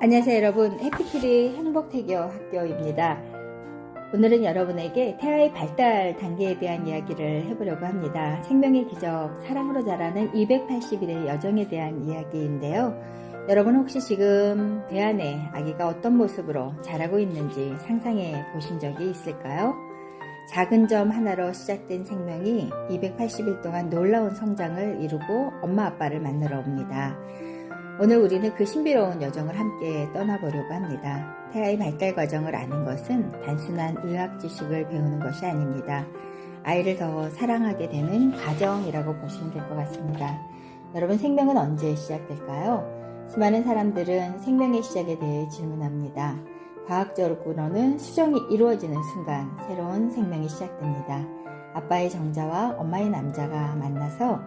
안녕하세요 여러분, 해피키리 행복태교 학교입니다. 오늘은 여러분에게 태아의 발달 단계에 대한 이야기를 해보려고 합니다. 생명의 기적, 사랑으로 자라는 280일의 여정에 대한 이야기인데요. 여러분 혹시 지금 배 안에 아기가 어떤 모습으로 자라고 있는지 상상해 보신 적이 있을까요? 작은 점 하나로 시작된 생명이 280일 동안 놀라운 성장을 이루고 엄마 아빠를 만나러 옵니다. 오늘 우리는 그 신비로운 여정을 함께 떠나보려고 합니다. 태아의 발달 과정을 아는 것은 단순한 의학 지식을 배우는 것이 아닙니다. 아이를 더 사랑하게 되는 과정이라고 보시면 될 것 같습니다. 여러분, 생명은 언제 시작될까요? 수많은 사람들은 생명의 시작에 대해 질문합니다. 과학적으로는 수정이 이루어지는 순간 새로운 생명이 시작됩니다. 아빠의 정자와 엄마의 남자가 만나서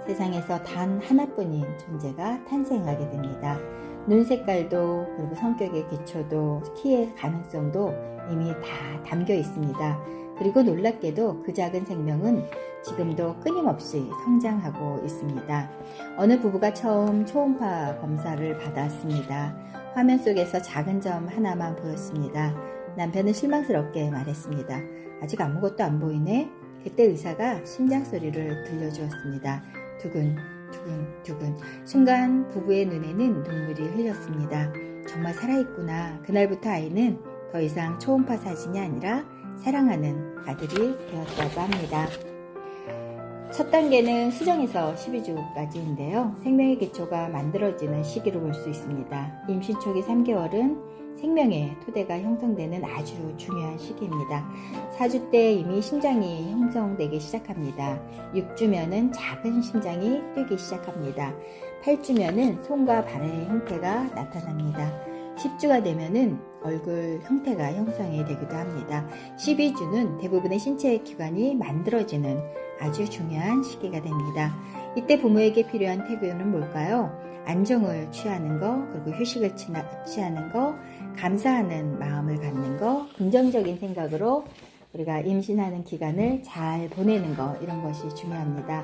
세상에서 단 하나뿐인 존재가 탄생하게 됩니다. 눈 색깔도 그리고 성격의 기초도 키의 가능성도 이미 다 담겨 있습니다. 그리고 놀랍게도 그 작은 생명은 지금도 끊임없이 성장하고 있습니다. 어느 부부가 처음 초음파 검사를 받았습니다. 화면 속에서 작은 점 하나만 보였습니다. 남편은 실망스럽게 말했습니다. 아직 아무것도 안 보이네? 그때 의사가 심장 소리를 들려주었습니다. 두근 두근 두근. 순간 부부의 눈에는 눈물이 흘렸습니다. 정말 살아있구나. 그날부터 아이는 더 이상 초음파 사진이 아니라 사랑하는 아들이 되었다고 합니다. 첫 단계는 수정에서 12주까지인데요. 생명의 기초가 만들어지는 시기로 볼 수 있습니다. 임신 초기 3개월은 생명의 토대가 형성되는 아주 중요한 시기입니다. 4주 때 이미 심장이 형성되기 시작합니다. 6주면은 작은 심장이 뛰기 시작합니다. 8주면은 손과 발의 형태가 나타납니다. 10주가 되면은 얼굴 형태가 형성이 되기도 합니다. 12주는 대부분의 신체 기관이 만들어지는 아주 중요한 시기가 됩니다. 이때 부모에게 필요한 태교는 뭘까요? 안정을 취하는 거, 그리고 휴식을 취하는 거, 감사하는 마음을 갖는 거, 긍정적인 생각으로 우리가 임신하는 기간을 잘 보내는 거, 이런 것이 중요합니다.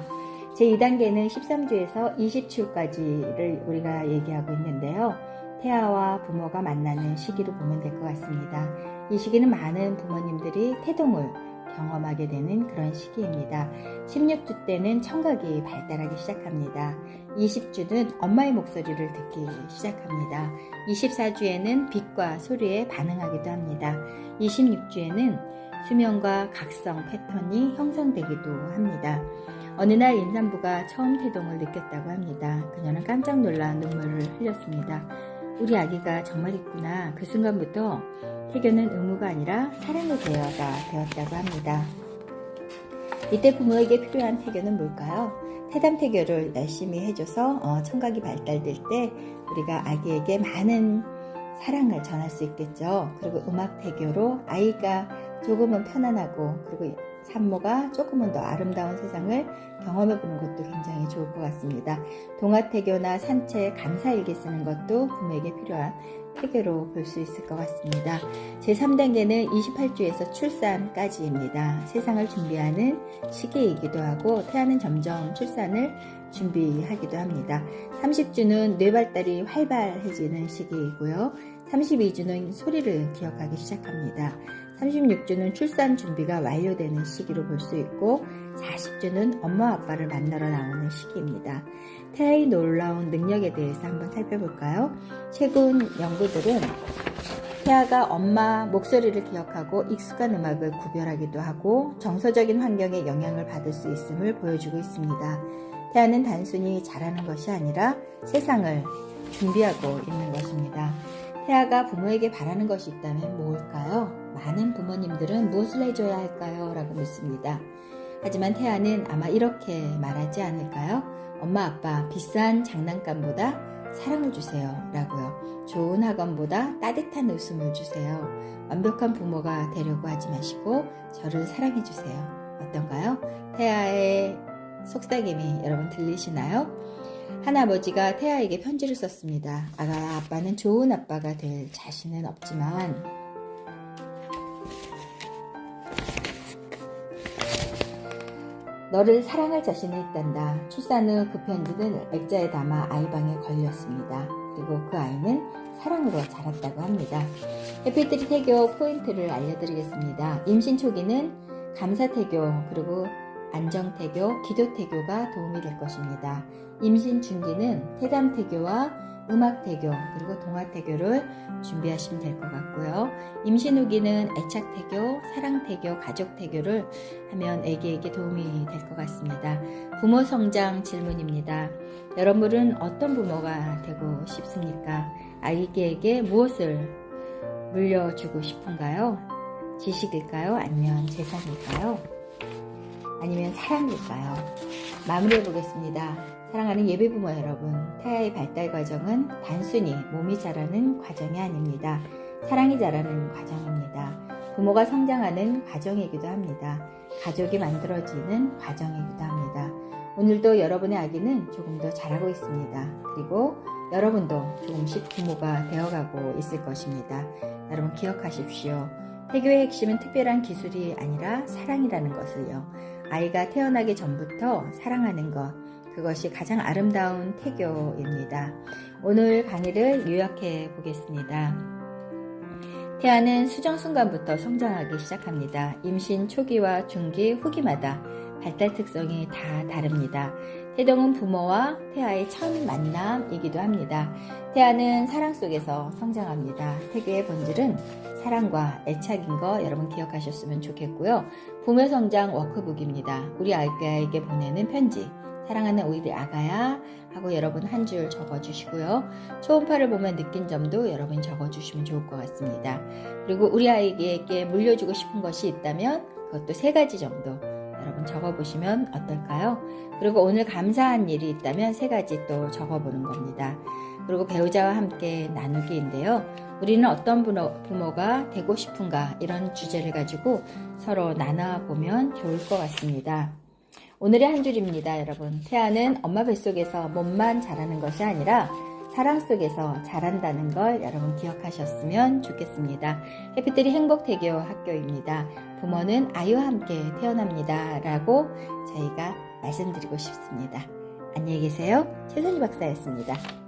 제2단계는 13주에서 20주까지를 우리가 얘기하고 있는데요. 태아와 부모가 만나는 시기로 보면 될 것 같습니다. 이 시기는 많은 부모님들이 태동을 경험하게 되는 그런 시기입니다. 16주 때는 청각이 발달하기 시작합니다. 20주는 엄마의 목소리를 듣기 시작합니다. 24주에는 빛과 소리에 반응하기도 합니다. 26주에는 수면과 각성 패턴이 형성되기도 합니다. 어느 날 임산부가 처음 태동을 느꼈다고 합니다. 그녀는 깜짝 놀라 눈물을 흘렸습니다. 우리 아기가 정말 있구나. 그 순간부터 태교는 의무가 아니라 사랑의 대화가 되었다고 합니다. 이때 부모에게 필요한 태교는 뭘까요? 태담 태교를 열심히 해줘서 청각이 발달될 때 우리가 아기에게 많은 사랑을 전할 수 있겠죠. 그리고 음악 태교로 아이가 조금은 편안하고 그리고 산모가 조금은 더 아름다운 세상을 경험해보는 것도 굉장히 좋을 것 같습니다. 동화태교나 산책, 감사일기 쓰는 것도 부모에게 필요한 태교로 볼 수 있을 것 같습니다. 제3단계는 28주에서 출산까지입니다. 세상을 준비하는 시기이기도 하고 태아는 점점 출산을 준비하기도 합니다. 30주는 뇌발달이 활발해지는 시기이고요. 32주는 소리를 기억하기 시작합니다. 36주는 출산 준비가 완료되는 시기로 볼 수 있고 40주는 엄마 아빠를 만나러 나오는 시기입니다. 태아의 놀라운 능력에 대해서 한번 살펴볼까요? 최근 연구들은 태아가 엄마 목소리를 기억하고 익숙한 음악을 구별하기도 하고 정서적인 환경에 영향을 받을 수 있음을 보여주고 있습니다. 태아는 단순히 자라는 것이 아니라 세상을 준비하고 있는 것입니다. 태아가 부모에게 바라는 것이 있다면 뭘까요? 많은 부모님들은 무엇을 해줘야 할까요? 라고 묻습니다. 하지만 태아는 아마 이렇게 말하지 않을까요? 엄마 아빠 비싼 장난감보다 사랑을 주세요 라고요. 좋은 학원보다 따뜻한 웃음을 주세요. 완벽한 부모가 되려고 하지 마시고 저를 사랑해 주세요. 어떤가요? 태아의 속삭임이 여러분 들리시나요? 한 아버지가 태아에게 편지를 썼습니다. 아빠는 좋은 아빠가 될 자신은 없지만 너를 사랑할 자신은 있단다. 출산 후 그 편지는 액자에 담아 아이 방에 걸렸습니다. 그리고 그 아이는 사랑으로 자랐다고 합니다. 해피트리 태교 포인트를 알려드리겠습니다. 임신 초기는 감사태교, 그리고 안정태교, 기도태교가 도움이 될 것입니다. 임신 중기는 태담태교와 음악태교, 그리고 동화태교를 준비하시면 될 것 같고요. 임신 후기는 애착태교, 사랑태교, 가족태교를 하면 아기에게 도움이 될 것 같습니다. 부모 성장 질문입니다. 여러분은 어떤 부모가 되고 싶습니까? 아이에게 무엇을 물려주고 싶은가요? 지식일까요? 아니면 재산일까요? 아니면 사랑일까요? 마무리해 보겠습니다. 사랑하는 예비부모 여러분, 태아의 발달 과정은 단순히 몸이 자라는 과정이 아닙니다. 사랑이 자라는 과정입니다. 부모가 성장하는 과정이기도 합니다. 가족이 만들어지는 과정이기도 합니다. 오늘도 여러분의 아기는 조금 더 자라고 있습니다. 그리고 여러분도 조금씩 부모가 되어가고 있을 것입니다. 여러분 기억하십시오. 태교의 핵심은 특별한 기술이 아니라 사랑이라는 것을요. 아이가 태어나기 전부터 사랑하는 것, 그것이 가장 아름다운 태교입니다. 오늘 강의를 요약해 보겠습니다. 태아는 수정 순간부터 성장하기 시작합니다. 임신 초기와 중기, 후기마다 발달 특성이 다 다릅니다. 태동은 부모와 태아의 첫 만남이기도 합니다. 태아는 사랑 속에서 성장합니다. 태교의 본질은 사랑과 애착인 거 여러분 기억하셨으면 좋겠고요. 부모 성장 워크북입니다. 우리 아이에게 보내는 편지, 사랑하는 우리 아가야 하고 여러분 한 줄 적어주시고요. 초음파를 보면 느낀 점도 여러분 적어주시면 좋을 것 같습니다. 그리고 우리 아이에게 물려주고 싶은 것이 있다면 그것도 3가지 정도 여러분 적어보시면 어떨까요? 그리고 오늘 감사한 일이 있다면 3가지 또 적어보는 겁니다. 그리고 배우자와 함께 나누기인데요. 우리는 어떤 부모가 되고 싶은가, 이런 주제를 가지고 서로 나눠보면 좋을 것 같습니다. 오늘의 한 줄입니다, 여러분. 태아는 엄마 뱃속에서 몸만 자라는 것이 아니라 사랑 속에서 자란다는 걸 여러분 기억하셨으면 좋겠습니다. 해피트리 행복태교 학교입니다. 부모는 아이와 함께 태어납니다 라고 저희가 말씀드리고 싶습니다. 안녕히 계세요. 최선희 박사였습니다.